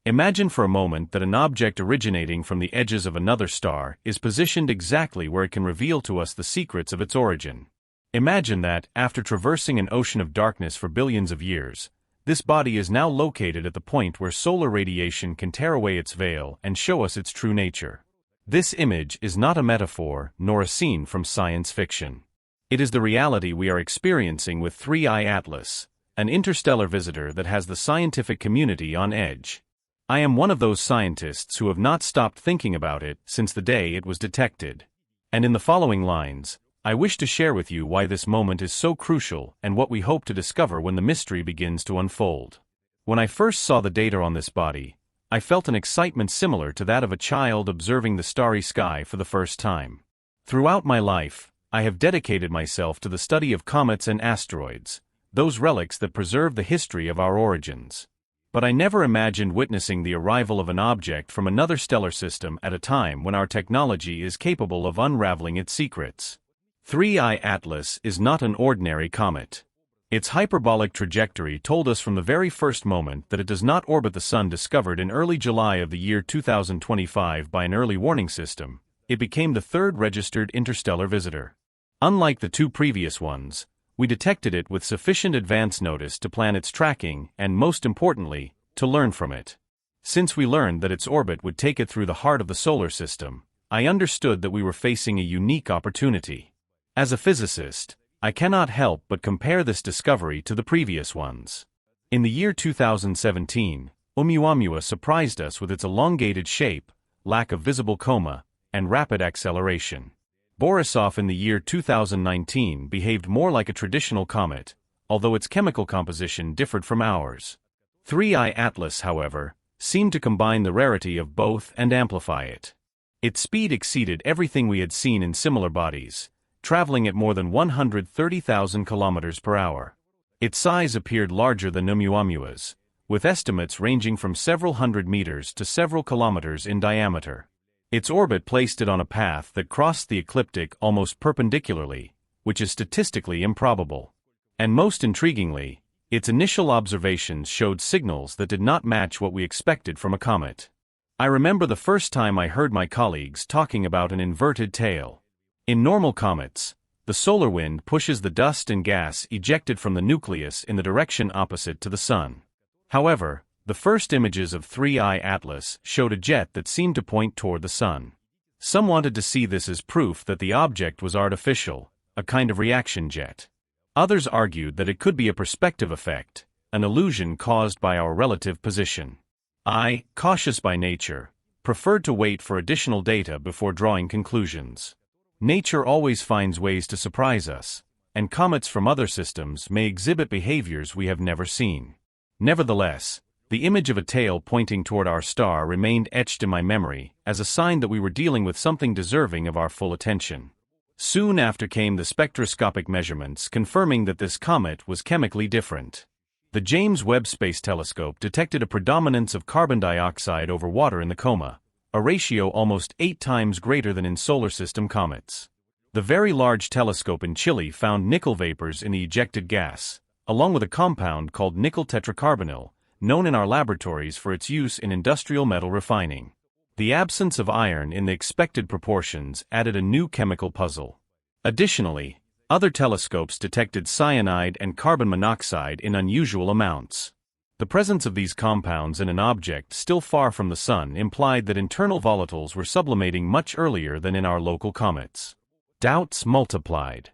Imagine for a moment that an object originating from the edges of another star is positioned exactly where it can reveal to us the secrets of its origin. Imagine that, after traversing an ocean of darkness for billions of years, this body is now located at the point where solar radiation can tear away its veil and show us its true nature. This image is not a metaphor nor a scene from science fiction. It is the reality we are experiencing with 3I Atlas, an interstellar visitor that has the scientific community on edge. I am one of those scientists who have not stopped thinking about it since the day it was detected. And in the following lines, I wish to share with you why this moment is so crucial and what we hope to discover when the mystery begins to unfold. When I first saw the data on this body, I felt an excitement similar to that of a child observing the starry sky for the first time. Throughout my life, I have dedicated myself to the study of comets and asteroids, those relics that preserve the history of our origins. But I never imagined witnessing the arrival of an object from another stellar system at a time when our technology is capable of unraveling its secrets. 3I Atlas is not an ordinary comet. Its hyperbolic trajectory told us from the very first moment that it does not orbit the Sun. Discovered in early July of the year 2025 by an early warning system, it became the third registered interstellar visitor. Unlike the two previous ones, we detected it with sufficient advance notice to plan its tracking and, most importantly, to learn from it. Since we learned that its orbit would take it through the heart of the solar system, I understood that we were facing a unique opportunity. As a physicist, I cannot help but compare this discovery to the previous ones. In the year 2017, Oumuamua surprised us with its elongated shape, lack of visible coma, and rapid acceleration. Borisov in the year 2019 behaved more like a traditional comet, although its chemical composition differed from ours. 3I Atlas, however, seemed to combine the rarity of both and amplify it. Its speed exceeded everything we had seen in similar bodies, traveling at more than 130,000 kilometers per hour. Its size appeared larger than Oumuamua's, with estimates ranging from several hundred meters to several kilometers in diameter. Its orbit placed it on a path that crossed the ecliptic almost perpendicularly, which is statistically improbable. And most intriguingly, its initial observations showed signals that did not match what we expected from a comet. I remember the first time I heard my colleagues talking about an inverted tail. In normal comets, the solar wind pushes the dust and gas ejected from the nucleus in the direction opposite to the Sun. However, the first images of 3I Atlas showed a jet that seemed to point toward the Sun. Some wanted to see this as proof that the object was artificial, a kind of reaction jet. Others argued that it could be a perspective effect, an illusion caused by our relative position. I, cautious by nature, preferred to wait for additional data before drawing conclusions. Nature always finds ways to surprise us, and comets from other systems may exhibit behaviors we have never seen. Nevertheless, the image of a tail pointing toward our star remained etched in my memory as a sign that we were dealing with something deserving of our full attention. Soon after came the spectroscopic measurements confirming that this comet was chemically different. The James Webb Space Telescope detected a predominance of carbon dioxide over water in the coma, a ratio almost 8 times greater than in solar system comets. The Very Large Telescope in Chile found nickel vapors in the ejected gas, along with a compound called nickel tetracarbonyl, known in our laboratories for its use in industrial metal refining. The absence of iron in the expected proportions added a new chemical puzzle. Additionally, other telescopes detected cyanide and carbon monoxide in unusual amounts. The presence of these compounds in an object still far from the Sun implied that internal volatiles were sublimating much earlier than in our local comets. Doubts multiplied.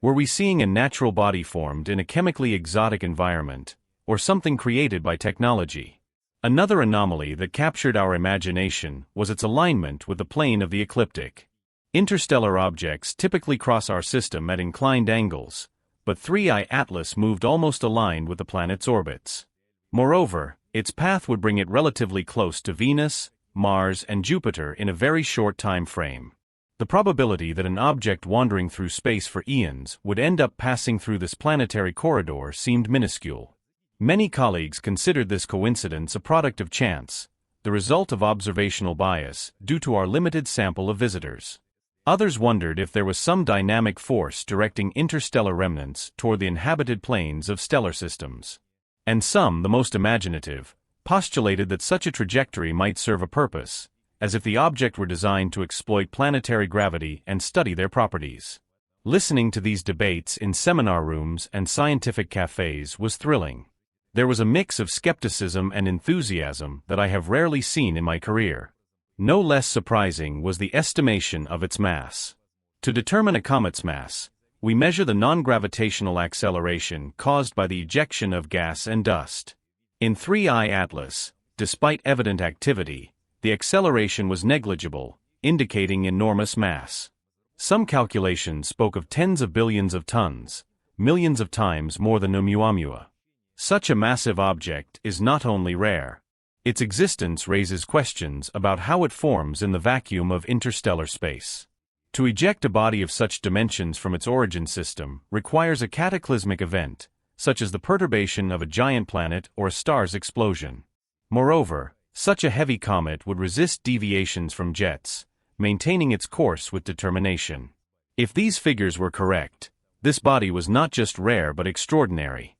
Were we seeing a natural body formed in a chemically exotic environment, or something created by technology? Another anomaly that captured our imagination was its alignment with the plane of the ecliptic. Interstellar objects typically cross our system at inclined angles, but 3I Atlas moved almost aligned with the planet's orbits. Moreover, its path would bring it relatively close to Venus, Mars, and Jupiter in a very short time frame. The probability that an object wandering through space for eons would end up passing through this planetary corridor seemed minuscule. Many colleagues considered this coincidence a product of chance, the result of observational bias due to our limited sample of visitors. Others wondered if there was some dynamic force directing interstellar remnants toward the inhabited planes of stellar systems. And some, the most imaginative, postulated that such a trajectory might serve a purpose, as if the object were designed to exploit planetary gravity and study their properties. Listening to these debates in seminar rooms and scientific cafes was thrilling. There was a mix of skepticism and enthusiasm that I have rarely seen in my career. No less surprising was the estimation of its mass. To determine a comet's mass, we measure the non-gravitational acceleration caused by the ejection of gas and dust. In 3I Atlas, despite evident activity, the acceleration was negligible, indicating enormous mass. Some calculations spoke of tens of billions of tons, millions of times more than Oumuamua. Such a massive object is not only rare. Its existence raises questions about how it forms in the vacuum of interstellar space. To eject a body of such dimensions from its origin system requires a cataclysmic event, such as the perturbation of a giant planet or a star's explosion. Moreover, such a heavy comet would resist deviations from jets, maintaining its course with determination. If these figures were correct, this body was not just rare but extraordinary.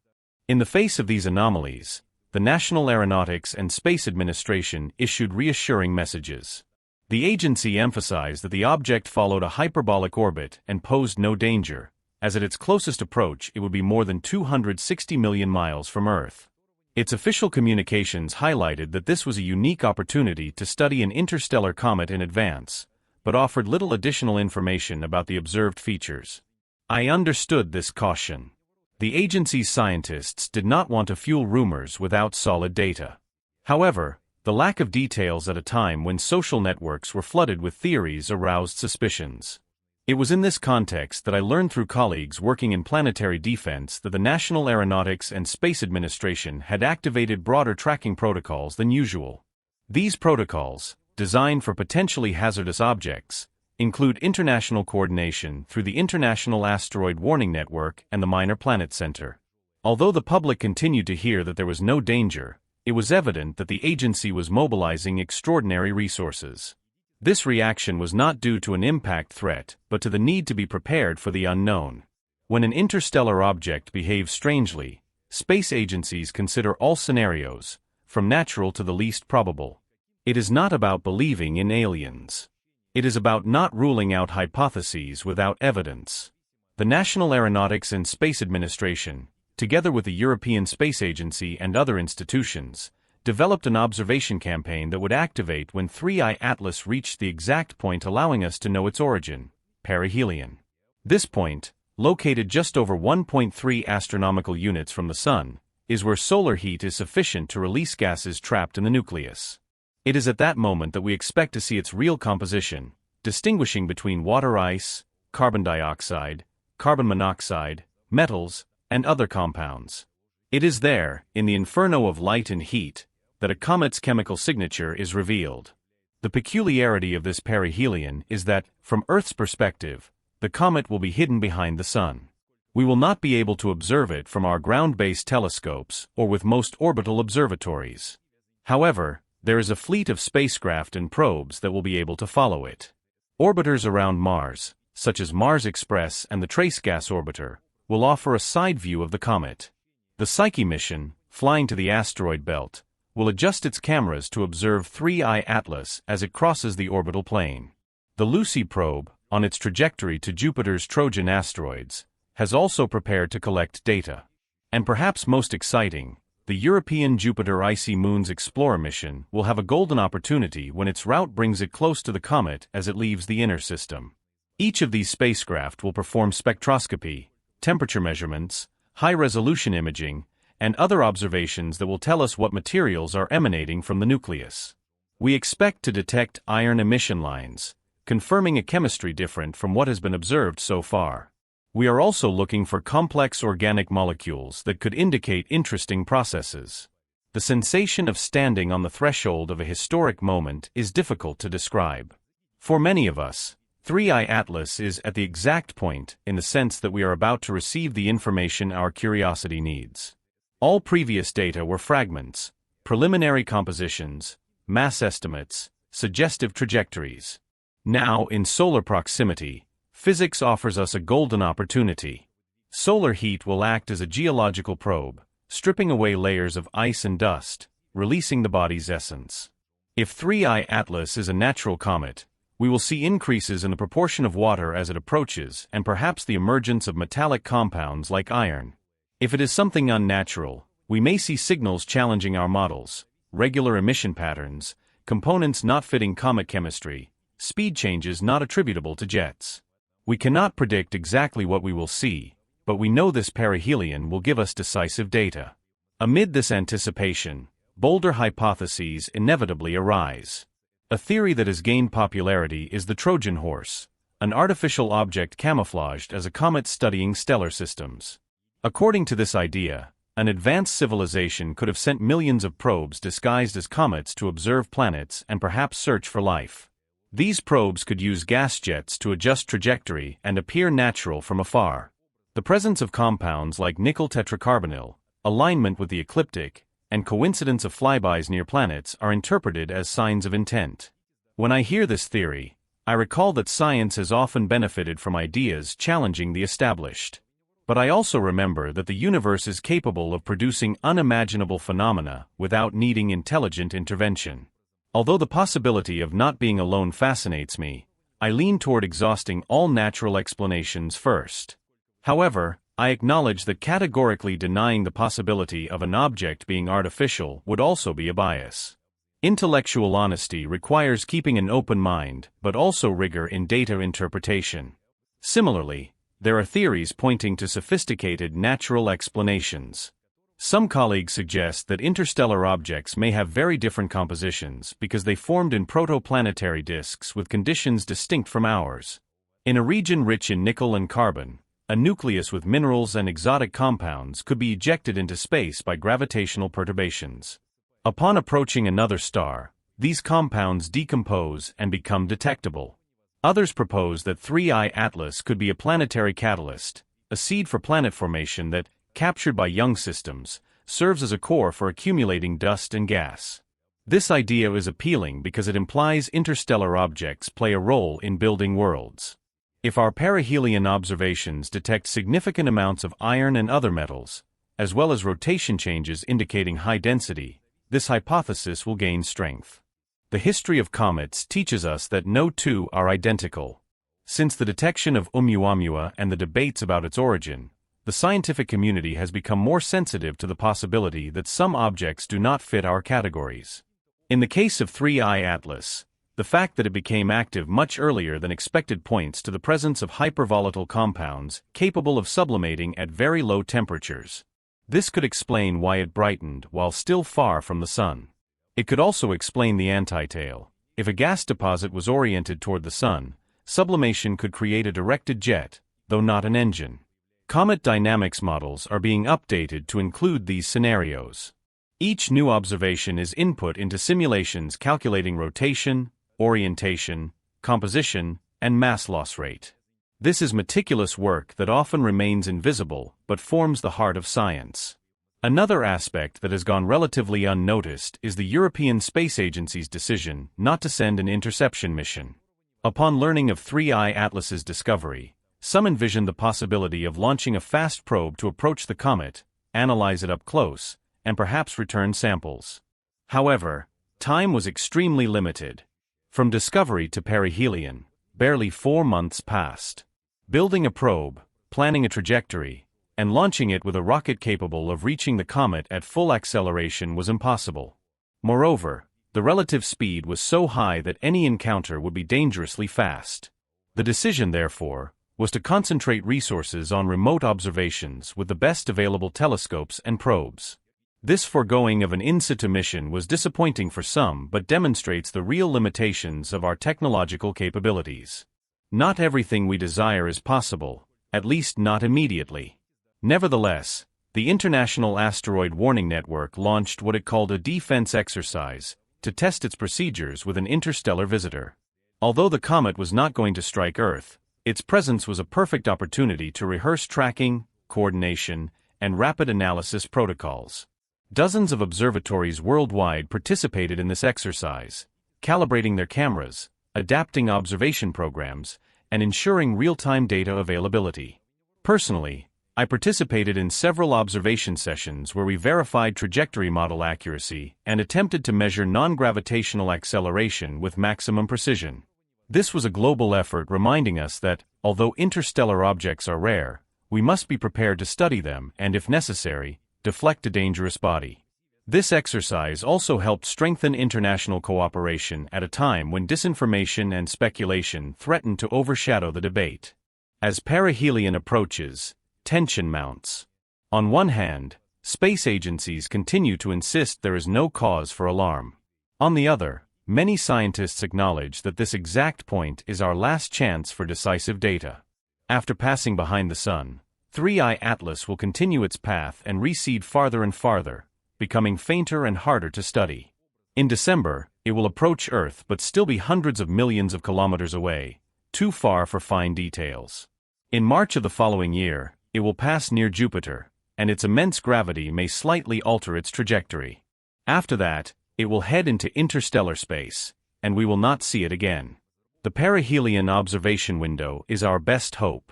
In the face of these anomalies, the National Aeronautics and Space Administration issued reassuring messages. The agency emphasized that the object followed a hyperbolic orbit and posed no danger, as at its closest approach it would be more than 260 million miles from Earth. Its official communications highlighted that this was a unique opportunity to study an interstellar comet in advance, but offered little additional information about the observed features. I understood this caution. The agency's scientists did not want to fuel rumors without solid data. However, the lack of details at a time when social networks were flooded with theories aroused suspicions. It was in this context that I learned through colleagues working in planetary defense that the National Aeronautics and Space Administration had activated broader tracking protocols than usual. These protocols, designed for potentially hazardous objects, include international coordination through the International Asteroid Warning Network and the Minor Planet Center. Although the public continued to hear that there was no danger, it was evident that the agency was mobilizing extraordinary resources. This reaction was not due to an impact threat, but to the need to be prepared for the unknown. When an interstellar object behaves strangely, space agencies consider all scenarios, from natural to the least probable. It is not about believing in aliens. It is about not ruling out hypotheses without evidence. The National Aeronautics and Space Administration, together with the European Space Agency and other institutions, developed an observation campaign that would activate when 3I Atlas reached the exact point allowing us to know its origin, perihelion. This point, located just over 1.3 astronomical units from the Sun, is where solar heat is sufficient to release gases trapped in the nucleus. It is at that moment that we expect to see its real composition, distinguishing between water ice, carbon dioxide, carbon monoxide, metals, and other compounds. It is there, in the inferno of light and heat, that a comet's chemical signature is revealed. The peculiarity of this perihelion is that, from Earth's perspective, the comet will be hidden behind the Sun. We will not be able to observe it from our ground-based telescopes or with most orbital observatories. However, there is a fleet of spacecraft and probes that will be able to follow it. Orbiters around Mars, such as Mars Express and the Trace Gas Orbiter, will offer a side view of the comet. The Psyche mission, flying to the asteroid belt, will adjust its cameras to observe 3I Atlas as it crosses the orbital plane. The Lucy probe, on its trajectory to Jupiter's Trojan asteroids, has also prepared to collect data. And perhaps most exciting, the European Jupiter Icy Moons Explorer mission will have a golden opportunity when its route brings it close to the comet as it leaves the inner system. Each of these spacecraft will perform spectroscopy, temperature measurements, high-resolution imaging, and other observations that will tell us what materials are emanating from the nucleus. We expect to detect iron emission lines, confirming a chemistry different from what has been observed so far. We are also looking for complex organic molecules that could indicate interesting processes. The sensation of standing on the threshold of a historic moment is difficult to describe. For many of us, 3I Atlas is at the exact point in the sense that we are about to receive the information our curiosity needs. All previous data were fragments, preliminary compositions, mass estimates, suggestive trajectories. Now, in solar proximity, physics offers us a golden opportunity. Solar heat will act as a geological probe, stripping away layers of ice and dust, releasing the body's essence. If 3I Atlas is a natural comet, we will see increases in the proportion of water as it approaches and perhaps the emergence of metallic compounds like iron. If it is something unnatural, we may see signals challenging our models, regular emission patterns, components not fitting comet chemistry, speed changes not attributable to jets. We cannot predict exactly what we will see, but we know this perihelion will give us decisive data. Amid this anticipation, bolder hypotheses inevitably arise. A theory that has gained popularity is the Trojan horse, an artificial object camouflaged as a comet studying stellar systems. According to this idea, an advanced civilization could have sent millions of probes disguised as comets to observe planets and perhaps search for life. These probes could use gas jets to adjust trajectory and appear natural from afar. The presence of compounds like nickel tetracarbonyl, alignment with the ecliptic, and coincidence of flybys near planets are interpreted as signs of intent. When I hear this theory, I recall that science has often benefited from ideas challenging the established. But I also remember that the universe is capable of producing unimaginable phenomena without needing intelligent intervention. Although the possibility of not being alone fascinates me, I lean toward exhausting all natural explanations first. However, I acknowledge that categorically denying the possibility of an object being artificial would also be a bias. Intellectual honesty requires keeping an open mind, but also rigor in data interpretation. Similarly, there are theories pointing to sophisticated natural explanations. Some colleagues suggest that interstellar objects may have very different compositions because they formed in protoplanetary disks with conditions distinct from ours. In a region rich in nickel and carbon, a nucleus with minerals and exotic compounds could be ejected into space by gravitational perturbations. Upon approaching another star, these compounds decompose and become detectable. Others propose that 3I Atlas could be a planetary catalyst, a seed for planet formation that, captured by young systems, serves as a core for accumulating dust and gas. This idea is appealing because it implies interstellar objects play a role in building worlds. If our perihelion observations detect significant amounts of iron and other metals, as well as rotation changes indicating high density, this hypothesis will gain strength. The history of comets teaches us that no two are identical. Since the detection of Oumuamua and the debates about its origin, the scientific community has become more sensitive to the possibility that some objects do not fit our categories. In the case of 3I Atlas, the fact that it became active much earlier than expected points to the presence of hypervolatile compounds capable of sublimating at very low temperatures. This could explain why it brightened while still far from the sun. It could also explain the antitail. If a gas deposit was oriented toward the sun, sublimation could create a directed jet, though not an engine. Comet dynamics models are being updated to include these scenarios. Each new observation is input into simulations calculating rotation, orientation, composition, and mass loss rate. This is meticulous work that often remains invisible but forms the heart of science. Another aspect that has gone relatively unnoticed is the European Space Agency's decision not to send an interception mission. Upon learning of 3I Atlas's discovery, some envisioned the possibility of launching a fast probe to approach the comet, analyze it up close, and perhaps return samples. However, time was extremely limited. From discovery to perihelion, barely 4 months passed. Building a probe, planning a trajectory, and launching it with a rocket capable of reaching the comet at full acceleration was impossible. Moreover, the relative speed was so high that any encounter would be dangerously fast. The decision, therefore, was to concentrate resources on remote observations with the best available telescopes and probes. This foregoing of an in situ mission was disappointing for some but demonstrates the real limitations of our technological capabilities. Not everything we desire is possible, at least not immediately. Nevertheless, the International Asteroid Warning Network launched what it called a defense exercise to test its procedures with an interstellar visitor. Although the comet was not going to strike Earth, its presence was a perfect opportunity to rehearse tracking, coordination, and rapid analysis protocols. Dozens of observatories worldwide participated in this exercise, calibrating their cameras, adapting observation programs, and ensuring real-time data availability. Personally, I participated in several observation sessions where we verified trajectory model accuracy and attempted to measure non-gravitational acceleration with maximum precision. This was a global effort reminding us that, although interstellar objects are rare, we must be prepared to study them and, if necessary, deflect a dangerous body. This exercise also helped strengthen international cooperation at a time when disinformation and speculation threatened to overshadow the debate. As perihelion approaches, tension mounts. On one hand, space agencies continue to insist there is no cause for alarm. On the other, many scientists acknowledge that this exact point is our last chance for decisive data. After passing behind the Sun, 3I Atlas will continue its path and recede farther and farther, becoming fainter and harder to study. In December, it will approach Earth but still be hundreds of millions of kilometers away, too far for fine details. In March of the following year, it will pass near Jupiter, and its immense gravity may slightly alter its trajectory. After that, it will head into interstellar space, and we will not see it again. The perihelion observation window is our best hope.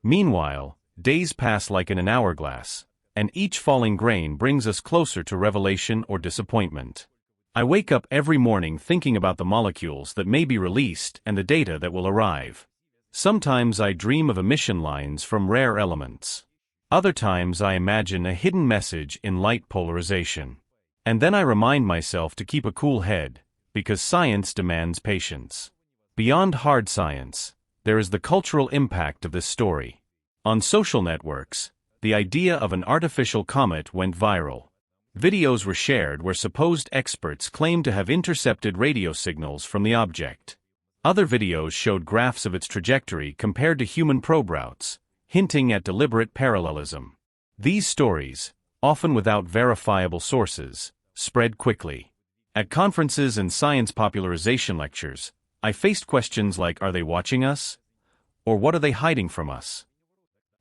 Meanwhile, days pass like in an hourglass, and each falling grain brings us closer to revelation or disappointment. I wake up every morning thinking about the molecules that may be released and the data that will arrive. Sometimes I dream of emission lines from rare elements. Other times I imagine a hidden message in light polarization. And then I remind myself to keep a cool head, because science demands patience. Beyond hard science, there is the cultural impact of this story. On social networks, the idea of an artificial comet went viral. Videos were shared where supposed experts claimed to have intercepted radio signals from the object. Other videos showed graphs of its trajectory compared to human probe routes, hinting at deliberate parallelism. These stories, often without verifiable sources, spread quickly. At conferences and science popularization lectures, I faced questions like, are they watching us? Or what are they hiding from us?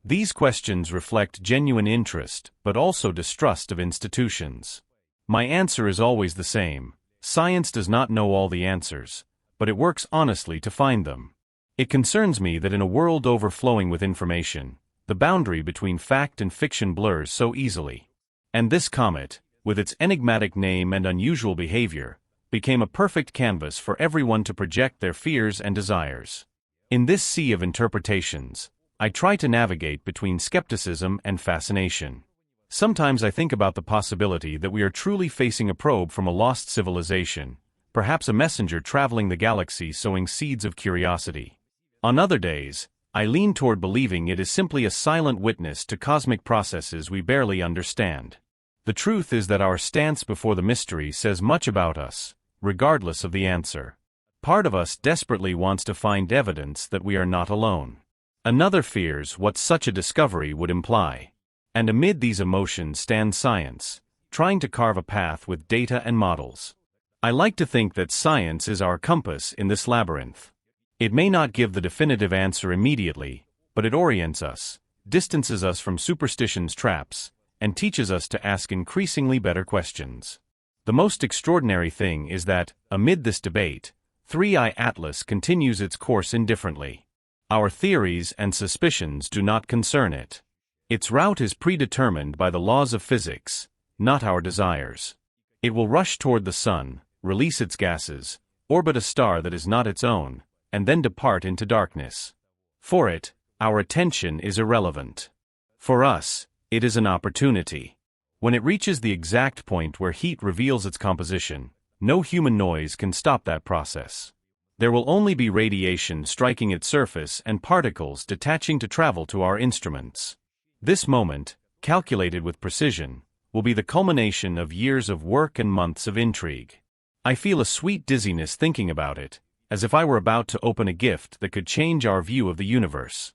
These questions reflect genuine interest, but also distrust of institutions. My answer is always the same: science does not know all the answers, but it works honestly to find them. It concerns me that in a world overflowing with information, the boundary between fact and fiction blurs so easily. And this comet, with its enigmatic name and unusual behavior, became a perfect canvas for everyone to project their fears and desires. In this sea of interpretations, I try to navigate between skepticism and fascination. Sometimes I think about the possibility that we are truly facing a probe from a lost civilization, perhaps a messenger traveling the galaxy sowing seeds of curiosity. On other days, I lean toward believing it is simply a silent witness to cosmic processes we barely understand. The truth is that our stance before the mystery says much about us, regardless of the answer. Part of us desperately wants to find evidence that we are not alone. Another fears what such a discovery would imply. And amid these emotions stands science, trying to carve a path with data and models. I like to think that science is our compass in this labyrinth. It may not give the definitive answer immediately, but it orients us, distances us from superstition's traps, and teaches us to ask increasingly better questions. The most extraordinary thing is that, amid this debate, 3I Atlas continues its course indifferently. Our theories and suspicions do not concern it. Its route is predetermined by the laws of physics, not our desires. It will rush toward the sun, release its gases, orbit a star that is not its own, and then depart into darkness. For it, our attention is irrelevant. For us, it is an opportunity. When it reaches the exact point where heat reveals its composition, no human noise can stop that process. There will only be radiation striking its surface and particles detaching to travel to our instruments. This moment, calculated with precision, will be the culmination of years of work and months of intrigue. I feel a sweet dizziness thinking about it, as if I were about to open a gift that could change our view of the universe.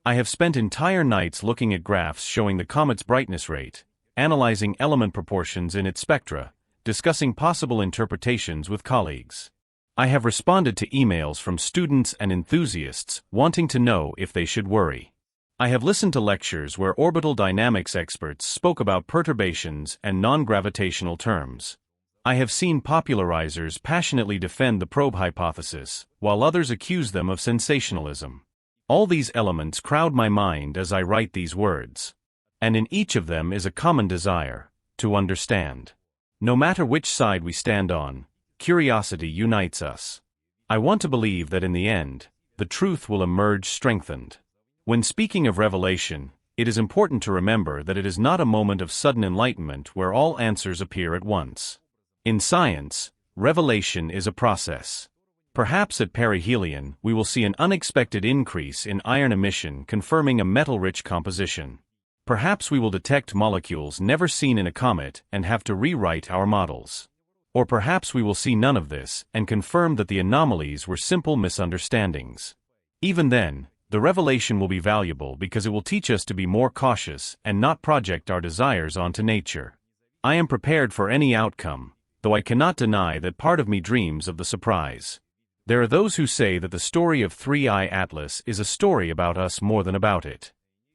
I have spent entire nights looking at graphs showing the comet's brightness rate, analyzing element proportions in its spectra, discussing possible interpretations with colleagues. I have responded to emails from students and enthusiasts wanting to know if they should worry. I have listened to lectures where orbital dynamics experts spoke about perturbations and non-gravitational terms. I have seen popularizers passionately defend the probe hypothesis, while others accuse them of sensationalism. All these elements crowd my mind as I write these words. And in each of them is a common desire to understand. No matter which side we stand on, curiosity unites us. I want to believe that in the end, the truth will emerge strengthened. When speaking of revelation, it is important to remember that it is not a moment of sudden enlightenment where all answers appear at once. In science, revelation is a process. Perhaps at perihelion, we will see an unexpected increase in iron emission confirming a metal-rich composition. Perhaps we will detect molecules never seen in a comet and have to rewrite our models. Or perhaps we will see none of this and confirm that the anomalies were simple misunderstandings. Even then, the revelation will be valuable because it will teach us to be more cautious and not project our desires onto nature. I am prepared for any outcome, though I cannot deny that part of me dreams of the surprise. There are those who say that the story of 3I Atlas is a story about us more than about it.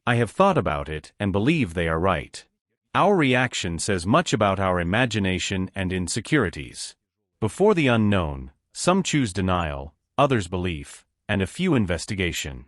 I have thought about it and believe they are right. Our reaction says much about our imagination and insecurities. Before the unknown, some choose denial, others belief, and a few investigation.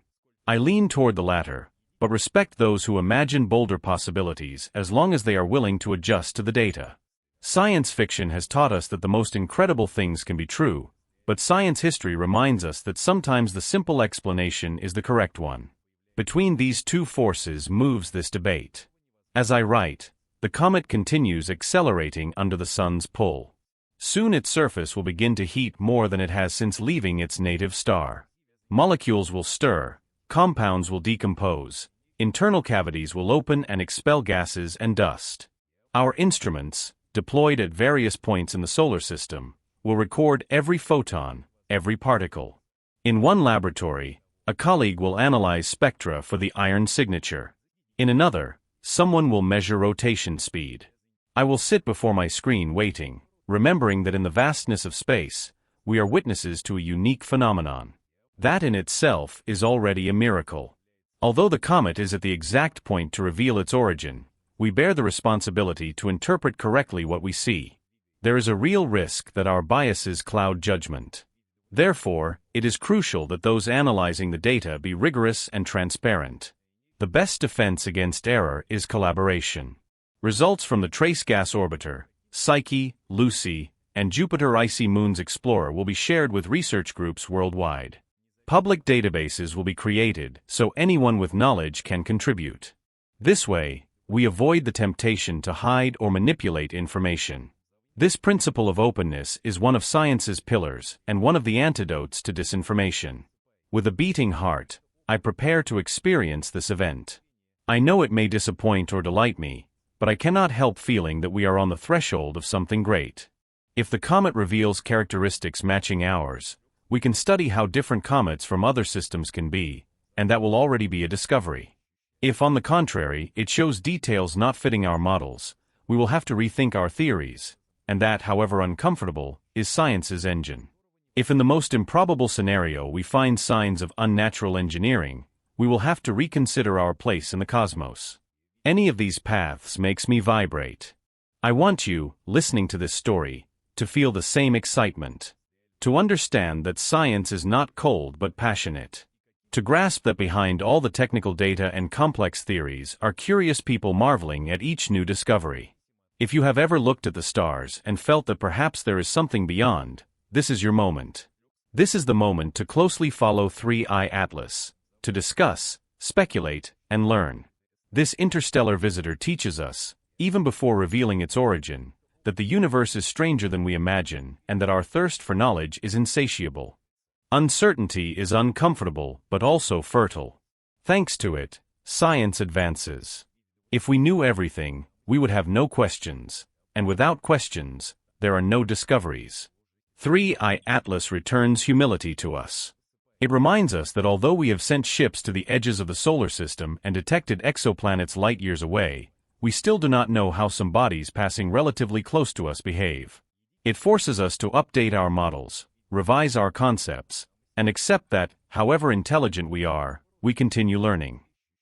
I lean toward the latter, but respect those who imagine bolder possibilities as long as they are willing to adjust to the data. Science fiction has taught us that the most incredible things can be true, but science history reminds us that sometimes the simple explanation is the correct one. Between these two forces moves this debate. As I write, the comet continues accelerating under the sun's pull. Soon its surface will begin to heat more than it has since leaving its native star. Molecules will stir, compounds will decompose, internal cavities will open and expel gases and dust. Our instruments, deployed at various points in the solar system, will record every photon, every particle. In one laboratory, a colleague will analyze spectra for the iron signature. In another, someone will measure rotation speed. I will sit before my screen waiting, remembering that in the vastness of space, we are witnesses to a unique phenomenon. That in itself is already a miracle. Although the comet is at the exact point to reveal its origin, we bear the responsibility to interpret correctly what we see. There is a real risk that our biases cloud judgment. Therefore, it is crucial that those analyzing the data be rigorous and transparent. The best defense against error is collaboration. Results from the Trace Gas Orbiter, Psyche, Lucy, and Jupiter Icy Moons Explorer will be shared with research groups worldwide. Public databases will be created so anyone with knowledge can contribute. This way, we avoid the temptation to hide or manipulate information. This principle of openness is one of science's pillars and one of the antidotes to disinformation. With a beating heart, I prepare to experience this event. I know it may disappoint or delight me, but I cannot help feeling that we are on the threshold of something great. If the comet reveals characteristics matching ours, we can study how different comets from other systems can be, and that will already be a discovery. If, on the contrary, it shows details not fitting our models, we will have to rethink our theories, and that, however uncomfortable, is science's engine. If in the most improbable scenario we find signs of unnatural engineering, we will have to reconsider our place in the cosmos. Any of these paths makes me vibrate. I want you, listening to this story, to feel the same excitement. To understand that science is not cold but passionate. To grasp that behind all the technical data and complex theories are curious people marveling at each new discovery. If you have ever looked at the stars and felt that perhaps there is something beyond, this is your moment. This is the moment to closely follow 3I Atlas, to discuss, speculate, and learn. This interstellar visitor teaches us, even before revealing its origin, that the universe is stranger than we imagine and that our thirst for knowledge is insatiable. Uncertainty is uncomfortable but also fertile. Thanks to it, science advances. If we knew everything, we would have no questions, and without questions, there are no discoveries. 3I Atlas returns humility to us. It reminds us that although we have sent ships to the edges of the solar system and detected exoplanets light years away, we still do not know how some bodies passing relatively close to us behave. It forces us to update our models, revise our concepts, and accept that, however intelligent we are, we continue learning.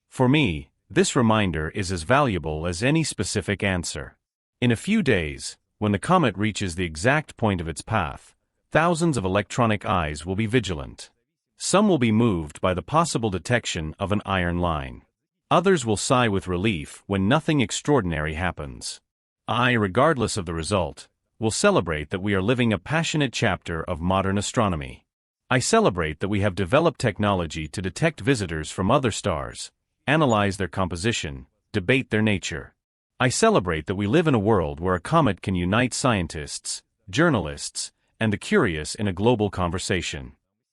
For me, this reminder is as valuable as any specific answer. In a few days, when the comet reaches the exact point of its path, thousands of electronic eyes will be vigilant. Some will be moved by the possible detection of an iron line. Others will sigh with relief when nothing extraordinary happens. I, regardless of the result, will celebrate that we are living a passionate chapter of modern astronomy. I celebrate that we have developed technology to detect visitors from other stars, analyze their composition, debate their nature. I celebrate that we live in a world where a comet can unite scientists, journalists, and the curious in a global conversation.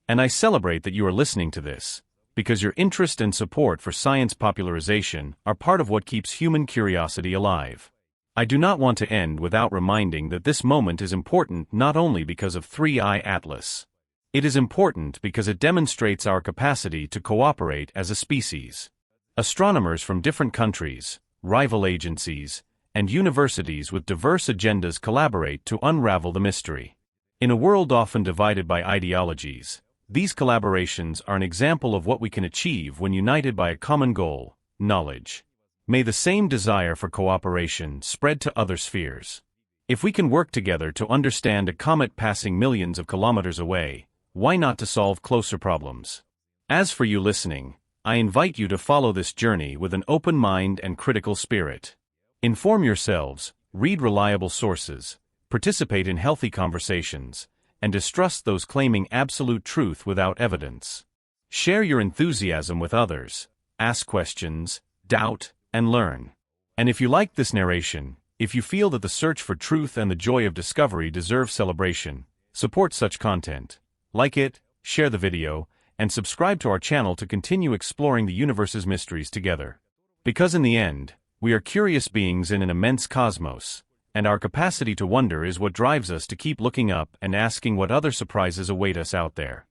And I celebrate that you are listening to this, because your interest and support for science popularization are part of what keeps human curiosity alive. I do not want to end without reminding that this moment is important not only because of 3i Atlas. It is important because it demonstrates our capacity to cooperate as a species. Astronomers from different countries, rival agencies, and universities with diverse agendas collaborate to unravel the mystery. In a world often divided by ideologies, these collaborations are an example of what we can achieve when united by a common goal, knowledge. May the same desire for cooperation spread to other spheres. If we can work together to understand a comet passing millions of kilometers away, why not to solve closer problems? As for you listening, I invite you to follow this journey with an open mind and critical spirit. Inform yourselves, read reliable sources, participate in healthy conversations, and distrust those claiming absolute truth without evidence. Share your enthusiasm with others, ask questions, doubt, and learn. And if you like this narration, if you feel that the search for truth and the joy of discovery deserve celebration, support such content. Like it, share the video, and subscribe to our channel to continue exploring the universe's mysteries together. Because in the end, we are curious beings in an immense cosmos, and our capacity to wonder is what drives us to keep looking up and asking what other surprises await us out there.